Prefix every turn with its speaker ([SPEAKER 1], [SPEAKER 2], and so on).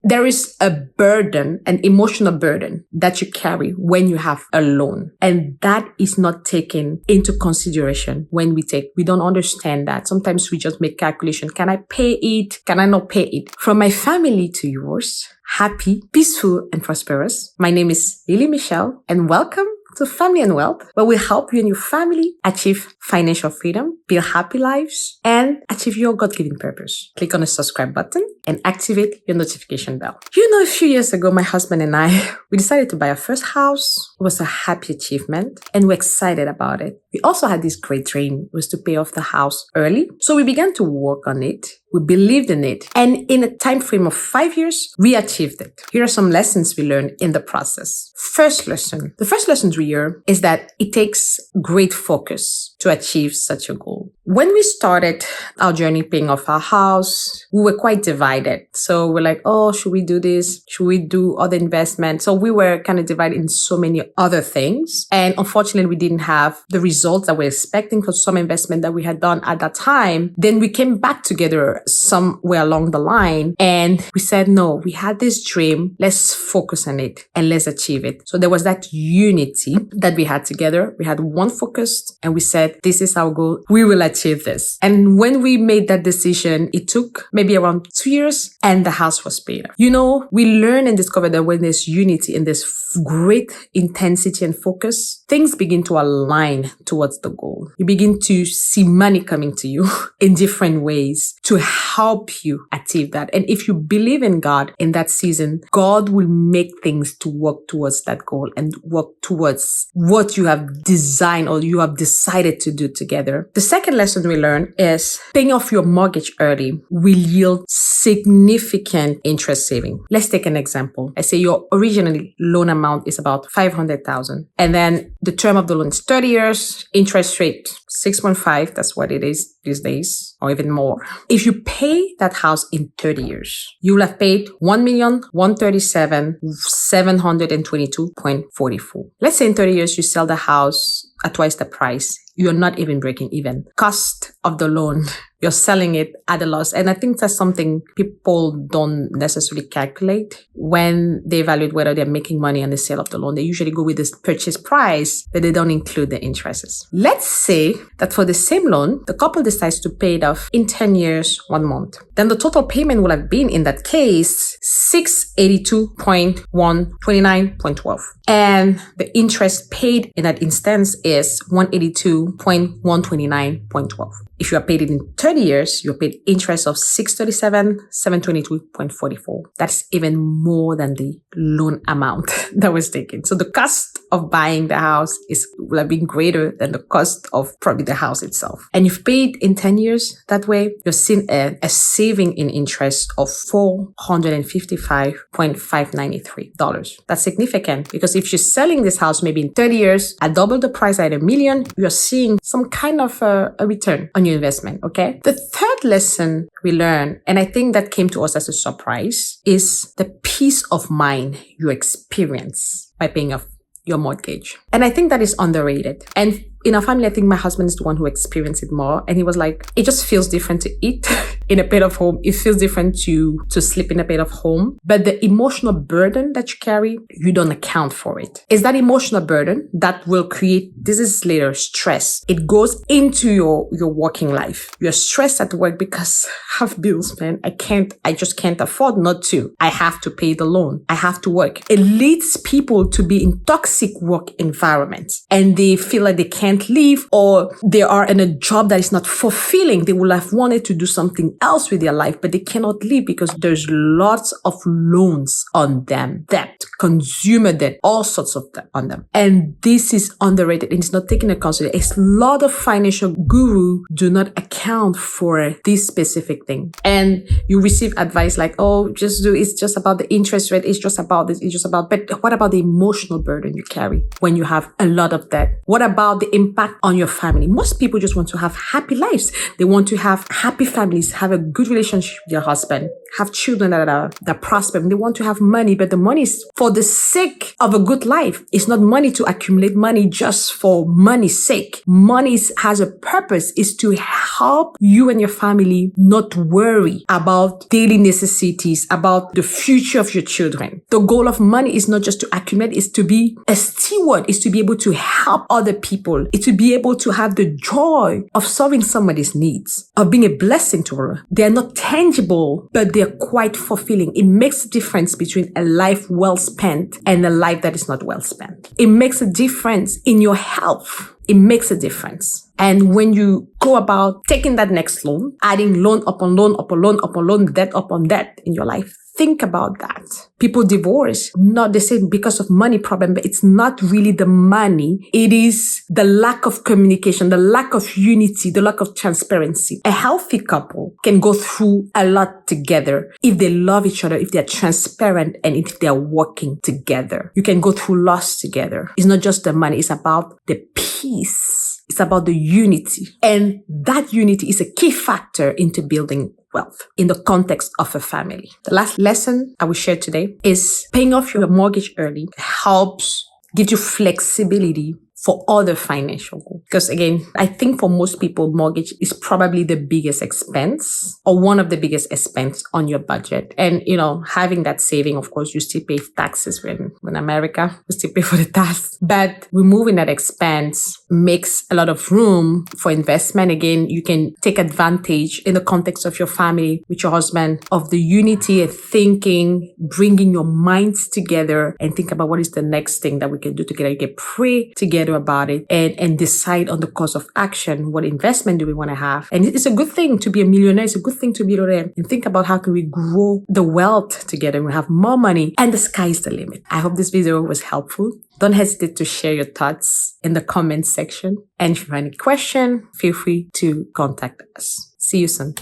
[SPEAKER 1] There is a burden, an emotional burden that you carry when you have a loan. And that is not taken into consideration when we don't understand that. Sometimes we just make calculation. Can I pay it? Can I not pay it? From my family to yours, happy, peaceful, and prosperous. My name is Lily Michelle, and welcome to Family and Wealth, where we help you and your family achieve financial freedom, build happy lives, and achieve your God-given purpose. Click on the subscribe button and activate your notification bell. You know, a few years ago, my husband and I, we decided to buy our first house. It was a happy achievement, and we're excited about it. We also had this great dream, was to pay off the house early. So we began to work on it. We believed in it. And in a time frame of 5 years, we achieved it. Here are some lessons we learned in the process. First lesson. The first lesson we hear is that it takes great focus to achieve such a goal. When we started our journey paying off our house, we were quite divided. So we're like, oh, should we do this? Should we do other investments? So we were kind of divided in so many other things. And unfortunately, we didn't have the results that we're expecting for some investment that we had done at that time. Then we came back together somewhere along the line and we said, no, we had this dream. Let's focus on it and let's achieve it. So there was that unity that we had together. We had one focus and we said, this is our goal. We will achieve this. And when we made that decision, it took maybe around 2 years and the house was paid off. You know, we learn and discover that when there's unity and there's great intensity and focus, things begin to align towards the goal. You begin to see money coming to you in different ways to help you achieve that. And if you believe in God in that season, God will make things to work towards that goal and work towards what you have designed or you have decided to do together. The second lesson we learn is paying off your mortgage early will yield significant interest saving. Let's take an example. I say your original loan amount is about $500,000 and then the term of the loan is 30 years, interest rate 6.5. That's what it is these days, or even more. If you pay that house in 30 years, you will have paid $1,137,722.44. Let's say in 30 years, you sell the house at twice the price. You're not even breaking even. Cost of the loan, you're selling it at a loss. And I think that's something people don't necessarily calculate when they evaluate whether they're making money on the sale of the loan. They usually go with this purchase price, but they don't include the interests. Let's say that for the same loan, the couple decides to pay it off in 10 years, 1 month. Then the total payment will have been, in that case, $682.129.12. And the interest paid in that instance is $182.129.12. If you are paid it in 30 years, you're paid interest of $637,722.44. That's even more than the loan amount that was taken. So the cost of buying the house will have been greater than the cost of probably the house itself. And you've paid in 10 years that way, you're seeing a saving in interest of $455.593. That's significant because if you're selling this house maybe in 30 years at double the price at $1 million, you're seeing some kind of a return on your investment, okay? The third lesson we learn, and I think that came to us as a surprise, is the peace of mind you experience by paying off your mortgage. And I think that is underrated. And in our family, I think my husband is the one who experienced it more. And he was like, it just feels different to eat in a bed of home. It feels different to sleep in a bed of home. But the emotional burden that you carry, you don't account for it. It's that emotional burden that will create, this is later, stress. It goes into your working life. You're stressed at work because I have bills, man. I just can't afford not to. I have to pay the loan. I have to work. It leads people to be in toxic work environments and they feel like they can't leave, or they are in a job that is not fulfilling. They will have wanted to do something else with their life, but they cannot leave because there's lots of loans on them, debt, consumer debt, all sorts of debt on them. And this is underrated and it's not taken into consideration. A lot of financial gurus do not account for this specific thing. And you receive advice like, oh, it's just about the interest rate. It's just about this. It's just about, but what about the emotional burden you carry when you have a lot of debt? What about the impact on your family? Most people just want to have happy lives. They want to have happy families, have a good relationship with their husband, have children that prosper. They want to have money, but the money is for for the sake of a good life. It's not money to accumulate money just for money's sake. Money has a purpose, is to help you and your family not worry about daily necessities, about the future of your children. The goal of money is not just to accumulate, it's to be a steward, is to be able to help other people, it's to be able to have the joy of solving somebody's needs, of being a blessing to her. They're not tangible, but they're quite fulfilling. It makes a difference between a life well spent and a life that is not well spent. It makes a difference in your health. It makes a difference. And when you go about taking that next loan, adding loan upon loan upon loan upon loan, debt upon debt in your life, think about that. People divorce, not the same because of money problem, but it's not really the money. It is the lack of communication, the lack of unity, the lack of transparency. A healthy couple can go through a lot together if they love each other, if they're transparent, and if they're working together. You can go through loss together. It's not just the money. It's about the peace. It's about the unity. And that unity is a key factor into building wealth in the context of a family. The last lesson I will share today is paying off your mortgage early helps give you flexibility for other financial goals. Because again, I think for most people, mortgage is probably the biggest expense or one of the biggest expense on your budget. And, having that saving, of course, you still pay taxes when America, you still pay for the tax. But removing that expense makes a lot of room for investment. Again, you can take advantage in the context of your family with your husband of the unity and thinking, bringing your minds together and think about what is the next thing that we can do together. You can pray together about it and decide on the course of action. What investment do we want to have? And it's a good thing to be a millionaire. It's a good thing to be a millionaire and think about how can we grow the wealth together. We have more money and the sky is the limit. I hope this video was helpful. Don't hesitate to share your thoughts in the comment section. And if you have any question, feel free to contact us. See you soon.